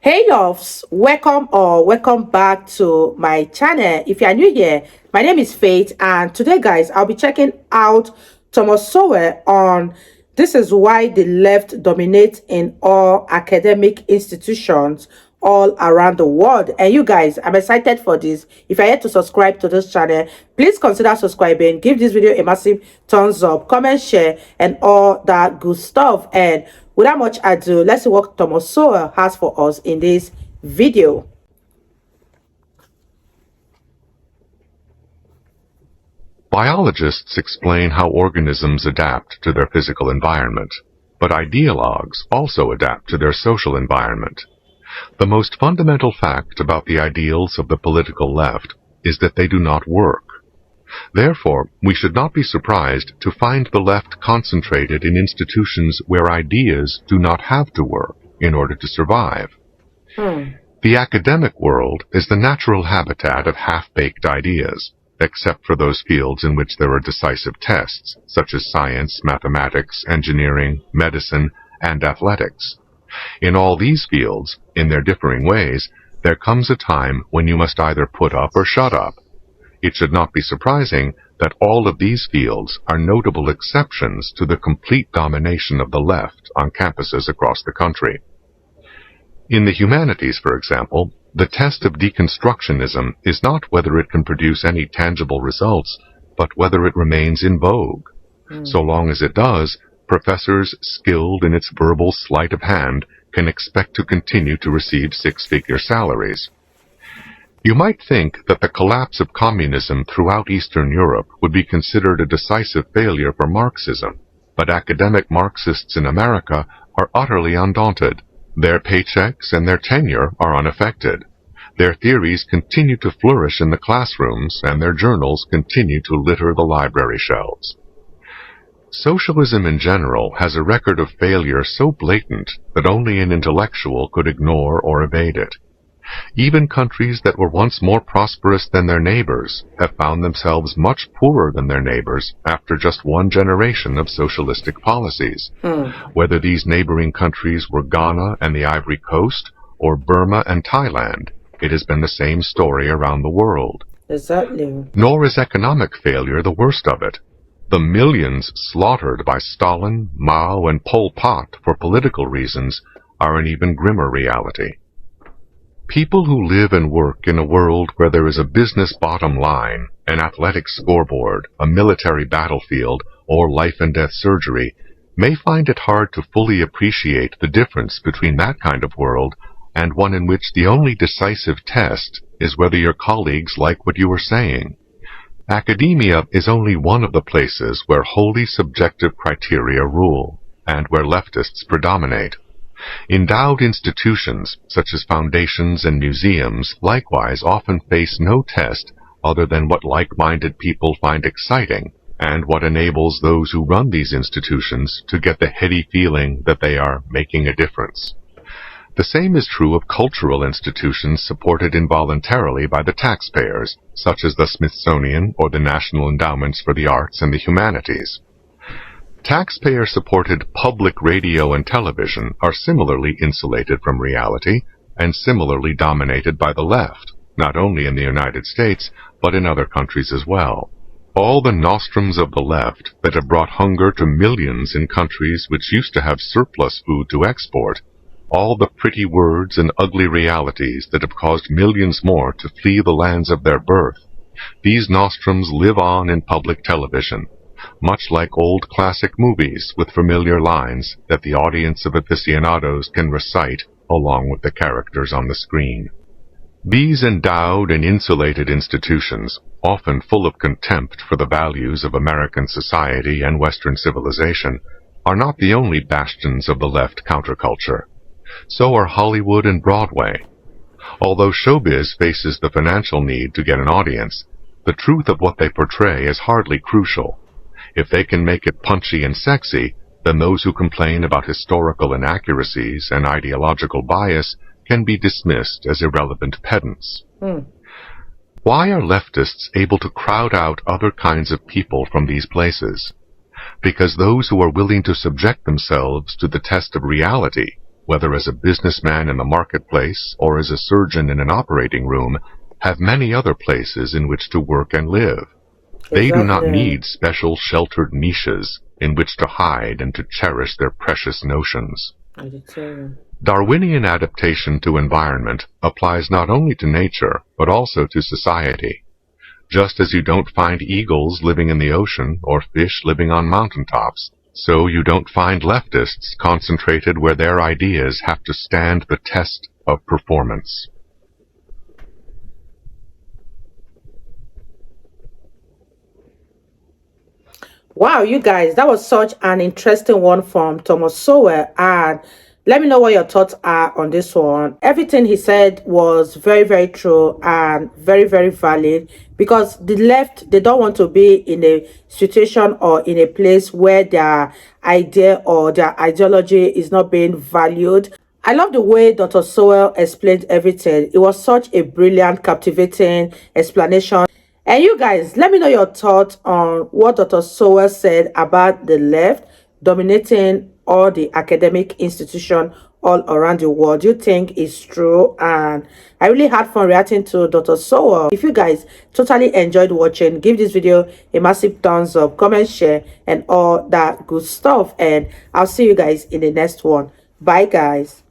Hey loves, welcome back to my channel. If you are new here, my name is Faith, and today guys I'll be checking out Thomas Sowell on this is why the left dominates in all academic institutions all around the world. And you guys, I'm excited for this. If you're yet to subscribe to this channel, please consider subscribing, give this video a massive thumbs up, comment, share, and all that good stuff. And without much ado, let's see what Thomas Sowell has for us in this video. Biologists explain how organisms adapt to their physical environment, but ideologues also adapt to their social environment. The most fundamental fact about the ideals of the political left is that they do not work. Therefore, we should not be surprised to find the left concentrated in institutions where ideas do not have to work in order to survive. The academic world is the natural habitat of half-baked ideas, except for those fields in which there are decisive tests, such as science, mathematics, engineering, medicine, and athletics. In all these fields, in their differing ways, there comes a time when you must either put up or shut up. It should not be surprising that all of these fields are notable exceptions to the complete domination of the left on campuses across the country. In the humanities, for example, the test of deconstructionism is not whether it can produce any tangible results, but whether it remains in vogue. So long as it does, professors skilled in its verbal sleight of hand can expect to continue to receive six-figure salaries. You might think that the collapse of communism throughout Eastern Europe would be considered a decisive failure for Marxism, but academic Marxists in America are utterly undaunted. Their paychecks and their tenure are unaffected. Their theories continue to flourish in the classrooms, and their journals continue to litter the library shelves. Socialism in general has a record of failure so blatant that only an intellectual could ignore or evade it. Even countries that were once more prosperous than their neighbors have found themselves much poorer than their neighbors after just one generation of socialistic policies. Whether these neighboring countries were Ghana and the Ivory Coast, or Burma and Thailand, it has been the same story around the world. Exactly. Nor is economic failure the worst of it. The millions slaughtered by Stalin, Mao, and Pol Pot for political reasons are an even grimmer reality. People who live and work in a world where there is a business bottom line, an athletic scoreboard, a military battlefield, or life-and-death surgery may find it hard to fully appreciate the difference between that kind of world and one in which the only decisive test is whether your colleagues like what you are saying. Academia is only one of the places where wholly subjective criteria rule, and where leftists predominate. Endowed institutions, such as foundations and museums, likewise often face no test other than what like-minded people find exciting, and what enables those who run these institutions to get the heady feeling that they are making a difference. The same is true of cultural institutions supported involuntarily by the taxpayers, such as the Smithsonian or the National Endowments for the Arts and the Humanities. Taxpayer-supported public radio and television are similarly insulated from reality and similarly dominated by the left, not only in the United States, but in other countries as well. All the nostrums of the left that have brought hunger to millions in countries which used to have surplus food to export, all the pretty words and ugly realities that have caused millions more to flee the lands of their birth, these nostrums live on in public television, much like old classic movies with familiar lines that the audience of aficionados can recite along with the characters on the screen. These endowed and insulated institutions, often full of contempt for the values of American society and Western civilization, are not the only bastions of the left counterculture. So are Hollywood and Broadway. Although showbiz faces the financial need to get an audience, the truth of what they portray is hardly crucial. If they can make it punchy and sexy, then those who complain about historical inaccuracies and ideological bias can be dismissed as irrelevant pedants. Why are leftists able to crowd out other kinds of people from these places? Because those who are willing to subject themselves to the test of reality, whether as a businessman in the marketplace or as a surgeon in an operating room, have many other places in which to work and live. They do not need special sheltered niches in which to hide and to cherish their precious notions. Darwinian adaptation to environment applies not only to nature, but also to society. Just as you don't find eagles living in the ocean or fish living on mountaintops, so you don't find leftists concentrated where their ideas have to stand the test of performance. Wow, you guys, that was such an interesting one from Thomas Sowell. And let me know what your thoughts are on this one. Everything he said was very, very true and very, very valid, because the left, they don't want to be in a situation or in a place where their idea or their ideology is not being valued. I love the way Dr. Sowell explained everything. It was such a brilliant, captivating explanation. And you guys, let me know your thoughts on what Dr. Sowell said about the left dominating all the academic institution all around the world. Do you think it's true? And I really had fun reacting to Dr. Sowell. If you guys totally enjoyed watching, give this video a massive thumbs up, comment, share, and all that good stuff. And I'll see you guys in the next one. Bye, guys.